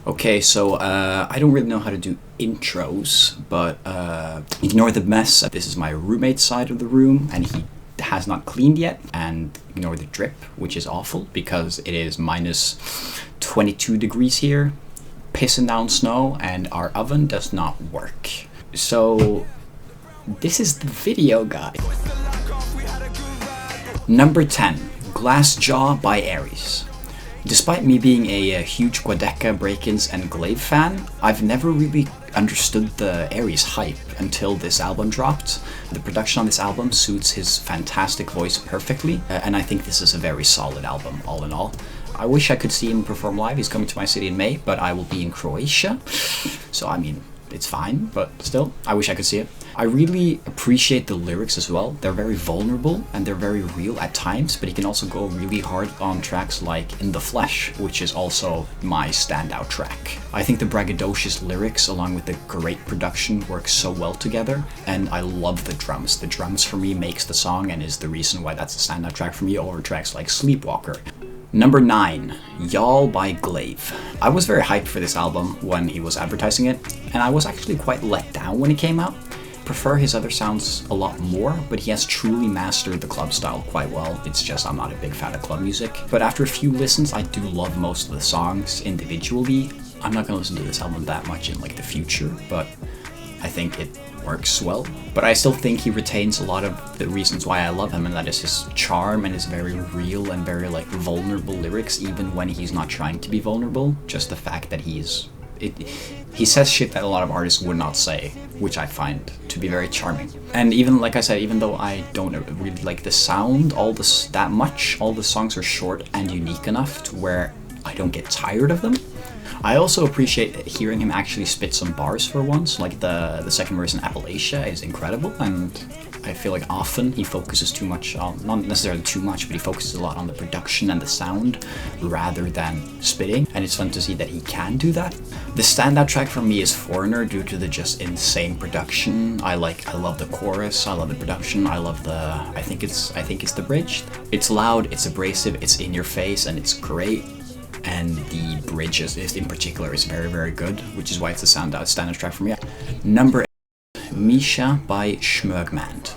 Okay, so I don't really know how to do intros, but ignore the mess. This is my roommate's side of the room, and he has not cleaned yet, and ignore the drip, which is awful because it is minus 22 degrees here, pissing down snow, and our oven does not work. So this is the video guide. Number 10, Glass Jaw by Aries. Despite me being a huge Quadeca, break-ins, and glaive fan, I've never really understood the Aries hype until this album dropped. The production on this album suits his fantastic voice perfectly, and I think this is a very solid album, all in all. I wish I could see him perform live. He's coming to my city in May, but I will be in Croatia. So, I mean, it's fine, but still, I wish I could see it. I really appreciate the lyrics as well. They're very vulnerable and they're very real at times, but he can also go really hard on tracks like In the Flesh, which is also my standout track. I think the braggadocious lyrics along with the great production work so well together, and I love the drums. The drums for me makes the song and is the reason why that's a standout track for me over tracks like Sleepwalker. Number 9, Y'all by Glaive. I was very hyped for this album when he was advertising it, and I was actually quite let down when it came out. Prefer his other sounds a lot more, but he has truly mastered the club style quite well. It's just I'm not a big fan of club music. But after a few listens, I do love most of the songs individually. I'm not gonna listen to this album that much in like the future, but I think it works well. But I still think he retains a lot of the reasons why I love him, and that is his charm and his very real and very like vulnerable lyrics, even when he's not trying to be vulnerable. Just the fact that he says shit that a lot of artists would not say, which I find to be very charming. And even, like I said, even though I don't really like the sound that much, all the songs are short and unique enough to where I don't get tired of them. I also appreciate hearing him actually spit some bars for once, like the second verse in Appalachia is incredible, and I feel like often he focuses too much on, not necessarily too much, but he focuses a lot on the production and the sound rather than spitting, and it's fun to see that he can do that. The standout track for me is Foreigner due to the just insane production. I love the chorus, I love the production, I think it's the bridge. It's loud, it's abrasive, it's in your face, and it's great. And the bridge in particular is very, very good, which is why it's a standout track for me. Number 8, Misha by Smøgmænd.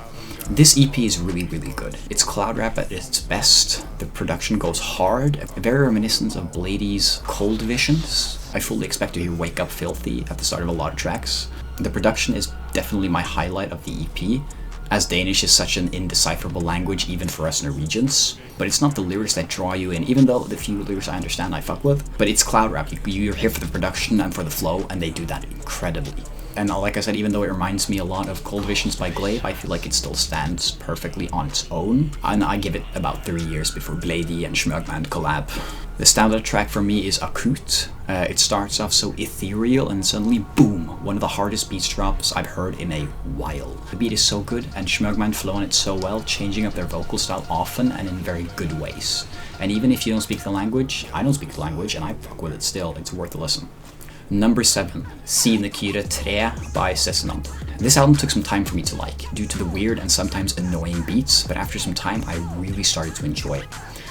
This EP is really, really good. It's cloud rap at its best. The production goes hard, very reminiscent of Blady's Cold Visions. I fully expect to hear Wake Up Filthy at the start of a lot of tracks. The production is definitely my highlight of the EP, as Danish is such an indecipherable language even for us Norwegians. But it's not the lyrics that draw you in, even though the few lyrics I understand I fuck with. But it's cloud rap. You're here for the production and for the flow, and they do that incredibly. And like I said, even though it reminds me a lot of Cold Visions by Glaive, I feel like it still stands perfectly on its own. And I give it about 3 years before Blady and Smøgmænd collab. The standout track for me is Akut. It starts off so ethereal and suddenly, boom, one of the hardest beat drops I've heard in a while. The beat is so good and Smøgmænd flow on it so well, changing up their vocal style often and in very good ways. And even if you don't speak the language, I don't speak the language and I fuck with it still, it's worth a listen. Number 7, Sinekyre Trekk by Cezinando. This album took some time for me to like, due to the weird and sometimes annoying beats, but after some time I really started to enjoy it.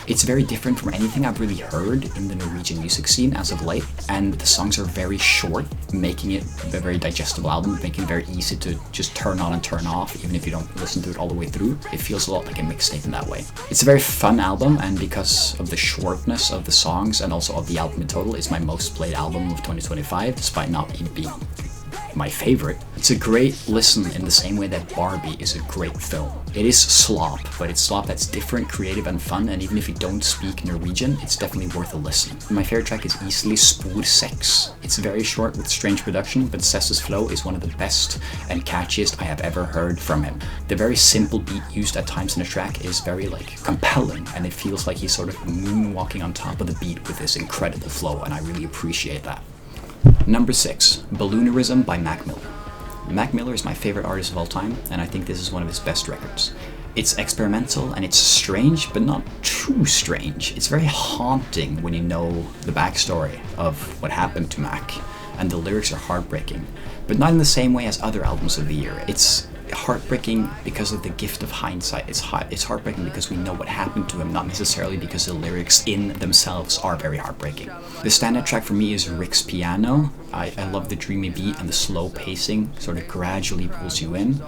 It's very different from anything I've really heard in the Norwegian music scene as of late, and the songs are very short, making it a very digestible album, making it very easy to just turn on and turn off, even if you don't listen to it all the way through. It feels a lot like a mixtape in that way. It's a very fun album, and because of the shortness of the songs and also of the album in total, it's my most played album of 2025, despite not being my favorite. It's a great listen in the same way that Barbie is a great film. It is slop, but it's slop that's different, creative, and fun, and even if you don't speak Norwegian, it's definitely worth a listen. My favorite track is easily Spor 6. It's very short with strange production, but Cess's flow is one of the best and catchiest I have ever heard from him. The very simple beat used at times in a track is very compelling, and it feels like he's sort of moonwalking on top of the beat with this incredible flow, and I really appreciate that. Number 6, Balloonerism by Mac Miller. Mac Miller is my favorite artist of all time, and I think this is one of his best records. It's experimental and it's strange, but not too strange. It's very haunting when you know the backstory of what happened to Mac, and the lyrics are heartbreaking, but not in the same way as other albums of the year. It's heartbreaking because of the gift of hindsight. It's heartbreaking because we know what happened to him, not necessarily because the lyrics in themselves are very heartbreaking. The standout track for me is Rick's piano. I love the dreamy beat and the slow pacing sort of gradually pulls you in.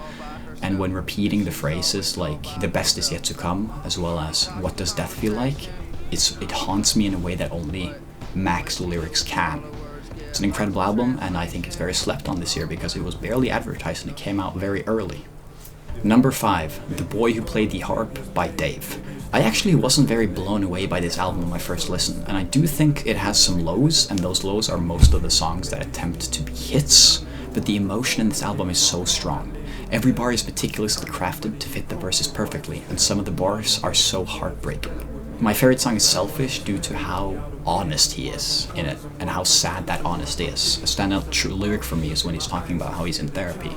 And when repeating the phrases like "the best is yet to come," as well as "what does death feel like," it haunts me in a way that only Mac's lyrics can. It's an incredible album, and I think it's very slept on this year because it was barely advertised and it came out very early. Number 5, The Boy Who Played the Harp by Dave. I actually wasn't very blown away by this album on my first listen, and I do think it has some lows, and those lows are most of the songs that attempt to be hits, but the emotion in this album is so strong. Every bar is meticulously crafted to fit the verses perfectly, and some of the bars are so heartbreaking. My favorite song is Selfish due to how honest he is in it, and how sad that honesty is. A standout true lyric for me is when he's talking about how he's in therapy,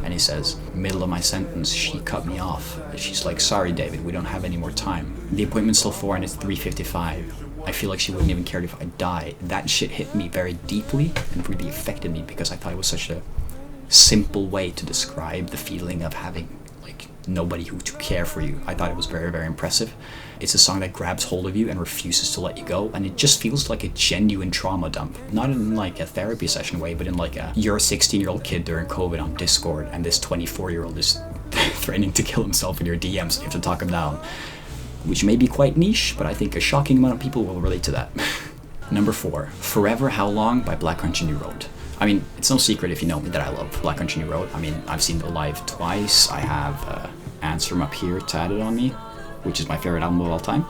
and he says, "Middle of my sentence, she cut me off." She's like, "Sorry David, we don't have any more time. The appointment's till 4 and it's 3:55. I feel like she wouldn't even care if I die." That shit hit me very deeply and really affected me because I thought it was such a simple way to describe the feeling of having like nobody who to care for you. I thought it was very, very impressive. It's a song that grabs hold of you and refuses to let you go, and it just feels like a genuine trauma dump. Not in like a therapy session way, but in like you're a 16-year-old kid during COVID on Discord, and this 24-year-old is threatening to kill himself in your DMs, and you have to talk him down. Which may be quite niche, but I think a shocking amount of people will relate to that. Number 4, Forever How Long by Black Country New Road. I mean, it's no secret if you know me that I love Black Country New Road. I mean, I've seen them live twice. I have Answer 'Em Up Here tatted on me, which is my favorite album of all time.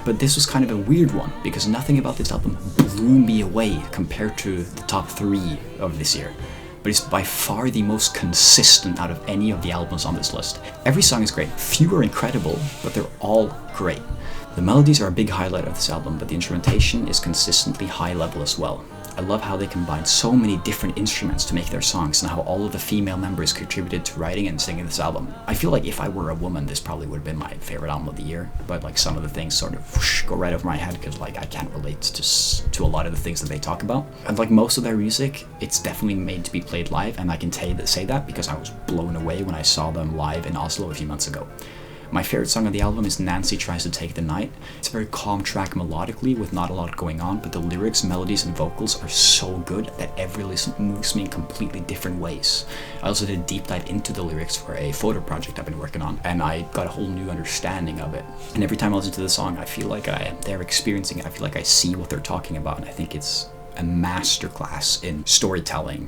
But this was kind of a weird one because nothing about this album blew me away compared to the top 3 of this year. But it's by far the most consistent out of any of the albums on this list. Every song is great. Few are incredible, but they're all great. The melodies are a big highlight of this album, but the instrumentation is consistently high level as well. I love how they combine so many different instruments to make their songs and how all of the female members contributed to writing and singing this album. I feel like if I were a woman, this probably would have been my favorite album of the year, but like some of the things sort of whoosh, go right over my head because like I can't relate to a lot of the things that they talk about. And like most of their music, it's definitely made to be played live, and I can say that because I was blown away when I saw them live in Oslo a few months ago. My favorite song on the album is Nancy Tries to Take the Night. It's a very calm track melodically with not a lot going on, but the lyrics, melodies, and vocals are so good that every listen moves me in completely different ways. I also did a deep dive into the lyrics for a photo project I've been working on, and I got a whole new understanding of it. And every time I listen to the song, I feel like they're experiencing it. I feel like I see what they're talking about, and I think it's a masterclass in storytelling.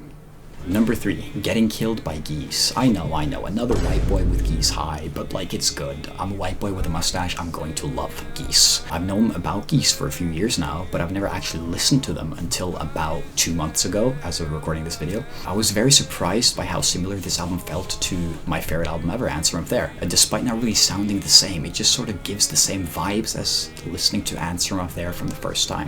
Number 3, Getting Killed by Geese. I know, another white boy with Geese high, but like it's good. I'm a white boy with a mustache, I'm going to love Geese. I've known about Geese for a few years now, but I've never actually listened to them until about 2 months ago, as of recording this video. I was very surprised by how similar this album felt to my favorite album ever, Answer 'Em Up There. And despite not really sounding the same, it just sort of gives the same vibes as listening to Answer 'Em Up There from the first time.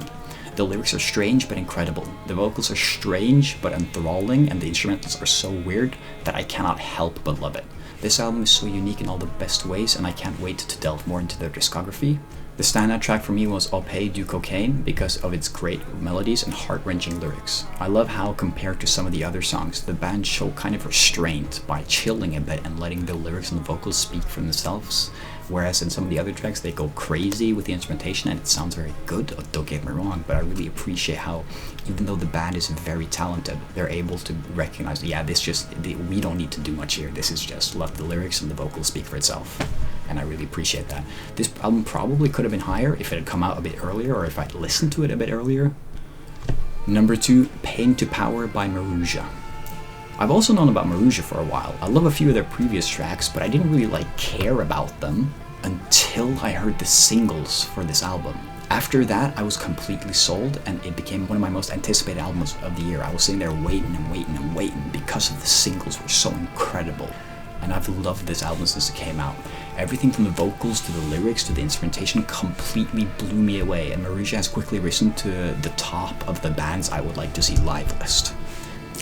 The lyrics are strange but incredible. The vocals are strange but enthralling, and the instrumentals are so weird that I cannot help but love it. This album is so unique in all the best ways, and I can't wait to delve more into their discography. The standout track for me was Opé du Cocaine because of its great melodies and heart-wrenching lyrics. I love how, compared to some of the other songs, the band show kind of restraint by chilling a bit and letting the lyrics and the vocals speak for themselves. Whereas in some of the other tracks, they go crazy with the instrumentation and it sounds very good, don't get me wrong, but I really appreciate how, even though the band is very talented, they're able to recognize, yeah, we don't need to do much here, this is just let the lyrics and the vocals speak for itself. And I really appreciate that. This album probably could have been higher if it had come out a bit earlier, or if I'd listened to it a bit earlier. Number 2, Pain to Power by Maruja. I've also known about Maruja for a while. I love a few of their previous tracks, but I didn't really care about them until I heard the singles for this album. After that, I was completely sold, and it became one of my most anticipated albums of the year. I was sitting there waiting because of the singles were so incredible. And I've loved this album since it came out. Everything from the vocals to the lyrics to the instrumentation completely blew me away, and Maruja has quickly risen to the top of the bands I would like to see live list.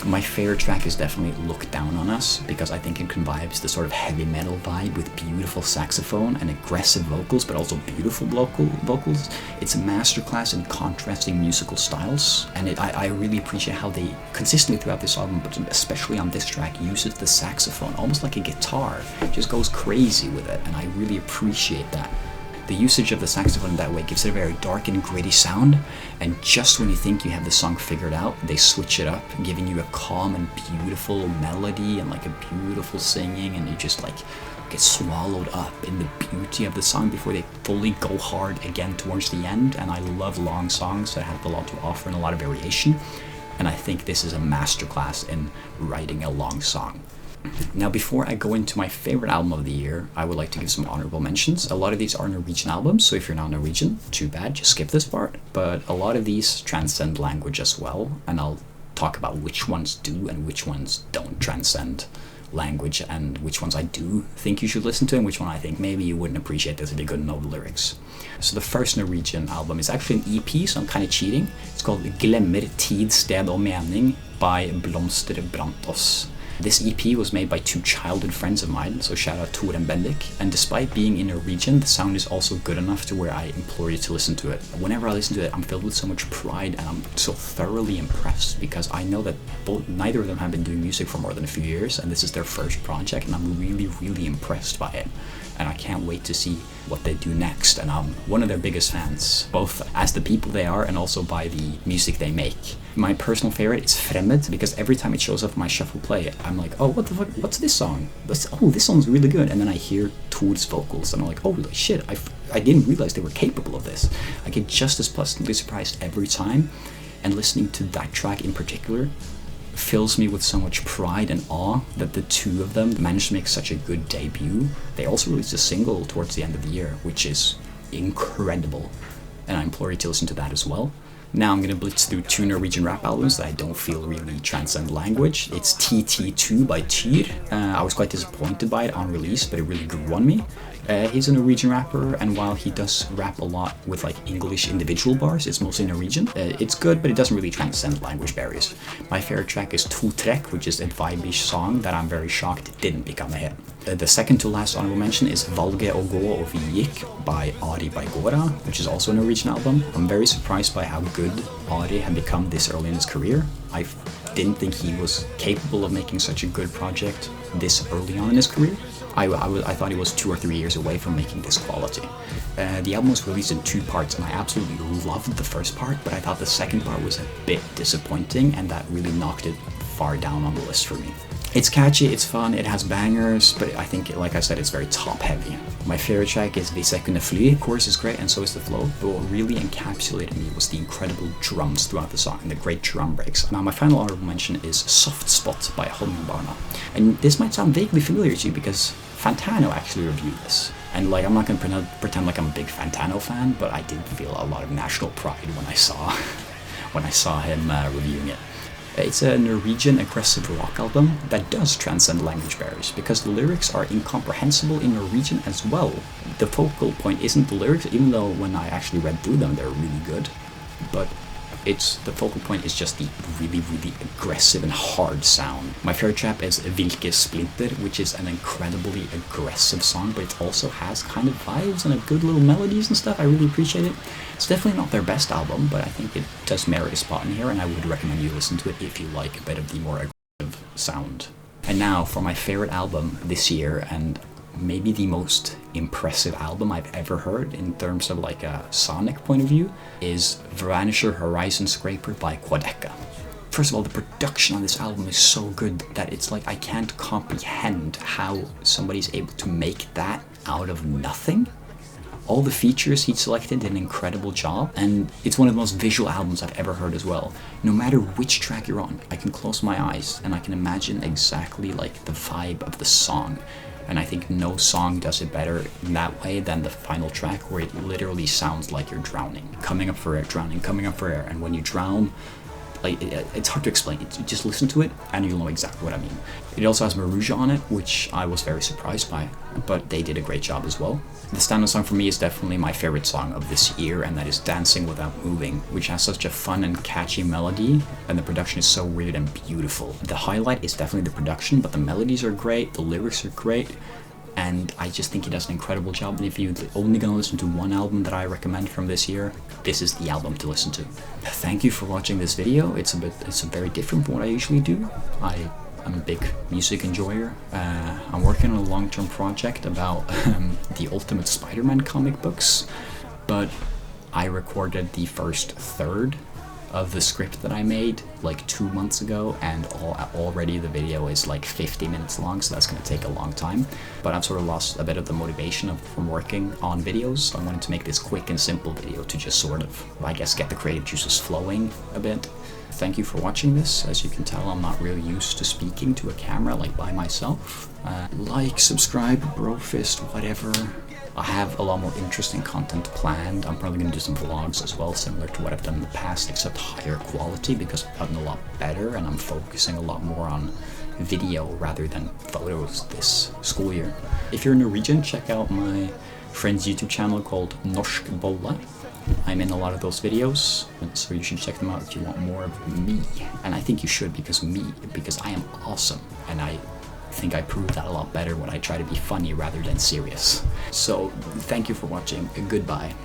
My favorite track is definitely Look Down on Us, because I think it combines the sort of heavy metal vibe with beautiful saxophone and aggressive vocals, but also beautiful vocals. It's a masterclass in contrasting musical styles, and I really appreciate how they consistently throughout this album, but especially on this track, uses the saxophone almost like a guitar. It just goes crazy with it, and I really appreciate that. The usage of the saxophone in that way gives it a very dark and gritty sound, and just when you think you have the song figured out, they switch it up, giving you a calm and beautiful melody and like a beautiful singing, and you just like get swallowed up in the beauty of the song before they fully go hard again towards the end. And I love long songs that have a lot to offer and a lot of variation, and I think this is a masterclass in writing a long song. Now, before I go into my favorite album of the year, I would like to give some honorable mentions. A lot of these are Norwegian albums, so if you're not Norwegian, too bad, just skip this part. But a lot of these transcend language as well, and I'll talk about which ones do and which ones don't transcend language, and which ones I do think you should listen to, and which one I think maybe you wouldn't appreciate this if you couldn't know the lyrics. So the first Norwegian album is actually an EP, so I'm kind of cheating. It's called Glemmer Tid, Sted og Mening by Blomster, Brant. This EP was made by two childhood friends of mine, so shout out Tor and Bendik, and despite being in Norwegian, the sound is also good enough to where I implore you to listen to it. Whenever I listen to it, I'm filled with so much pride, and I'm so thoroughly impressed, because I know that neither of them have been doing music for more than a few years, and this is their first project, and I'm really, really impressed by it. And I can't wait to see what they do next, and I'm one of their biggest fans, both as the people they are and also by the music they make. My personal favorite is Fremmed, because every time it shows up on my shuffle play, I'm like, oh, what the fuck, what's this song? This song's really good, and then I hear Tor's vocals, and I'm like, holy shit, I didn't realize they were capable of this. I get just as pleasantly surprised every time, and listening to that track in particular fills me with so much pride and awe that the two of them managed to make such a good debut. They also released a single towards the end of the year, which is incredible, and I implore you to listen to that as well. Now I'm going to blitz through two Norwegian rap albums that I don't feel really transcend language. It's TT2 by Tyr. I was quite disappointed by it on release, but it really grew on me. He's a Norwegian rapper, and while he does rap a lot with like English individual bars, it's mostly Norwegian. It's good, but it doesn't really transcend language barriers. My favorite track is Trekk, which is a vibe-ish song that I'm very shocked didn't become a hit. The second to last honorable mention is Valget å gå og vi gikk by Ari Bajgora, which is also a Norwegian album. I'm very surprised by how good Ari had become this early in his career. I didn't think he was capable of making such a good project this early on in his career. I thought he was 2 or 3 years away from making this quality. The album was released in 2 parts, and I absolutely loved the first part, but I thought the second part was a bit disappointing, and that really knocked it far down on the list for me. It's catchy, it's fun, it has bangers, but I think, like I said, it's very top-heavy. My favorite track is Vi kunne fly. The chorus is great, and so is the flow, but what really encapsulated me was the incredible drums throughout the song and the great drum breaks. Now, my final honorable mention is Soft Spot by Honningbarna. And this might sound vaguely familiar to you because Fantano actually reviewed this. And like, I'm not going to pretend like I'm a big Fantano fan, but I did feel a lot of national pride when I saw him reviewing it. It's a Norwegian aggressive rock album that does transcend language barriers, because the lyrics are incomprehensible in Norwegian as well. The focal point isn't the lyrics, even though when I actually read through them, they're really good. But the focal point is just the really, really aggressive and hard sound. My favorite track is Hvilke Splinter, which is an incredibly aggressive song, but it also has kind of vibes and a good little melodies and stuff. I really appreciate it. It's definitely not their best album, but I think it does merit a spot in here, and I would recommend you listen to it if you like a bit of the more aggressive sound. And now for my favorite album this year, and maybe the most impressive album I've ever heard in terms of like a sonic point of view, is Vanisher Horizon Scraper by Quadeca. First of all, the production on this album is so good that it's like I can't comprehend how somebody's able to make that out of nothing. All the features he selected did an incredible job, and it's one of the most visual albums I've ever heard as well. No matter which track you're on, I can close my eyes and I can imagine exactly like the vibe of the song. And I think no song does it better in that way than the final track, where it literally sounds like you're drowning. Coming up for air, drowning, coming up for air. And when you drown, like it's hard to explain. Just listen to it and you'll know exactly what I mean. It also has Maruja on it, which I was very surprised by, but they did a great job as well. The standout song for me is definitely my favorite song of this year, and that is Dancing Without Moving, which has such a fun and catchy melody, and the production is so weird and beautiful. The highlight is definitely the production, but the melodies are great, the lyrics are great, and I just think he does an incredible job. And if you're only gonna listen to one album that I recommend from this year, this is the album to listen to. Thank you for watching this video. It's very different from what I usually do. I'm a big music enjoyer. I'm working on a long-term project about the Ultimate Spider-Man comic books, but I recorded the first third of the script that I made like 2 months ago, and already the video is like 50 minutes long, so that's going to take a long time. But I've sort of lost a bit of the motivation from working on videos, so I wanted to make this quick and simple video to just sort of, I guess, get the creative juices flowing a bit. Thank you for watching this. As you can tell, I'm not really used to speaking to a camera like by myself. Like, subscribe, brofist, whatever. I have a lot more interesting content planned. I'm probably going to do some vlogs as well, similar to what I've done in the past, except higher quality, because I've gotten a lot better and I'm focusing a lot more on video rather than photos this school year. If you're Norwegian, check out my friend's YouTube channel called Norsk Bolle. I'm in a lot of those videos, so you should check them out if you want more of me. And I think you should, because I am awesome, and I think I prove that a lot better when I try to be funny rather than serious. So thank you for watching. Goodbye.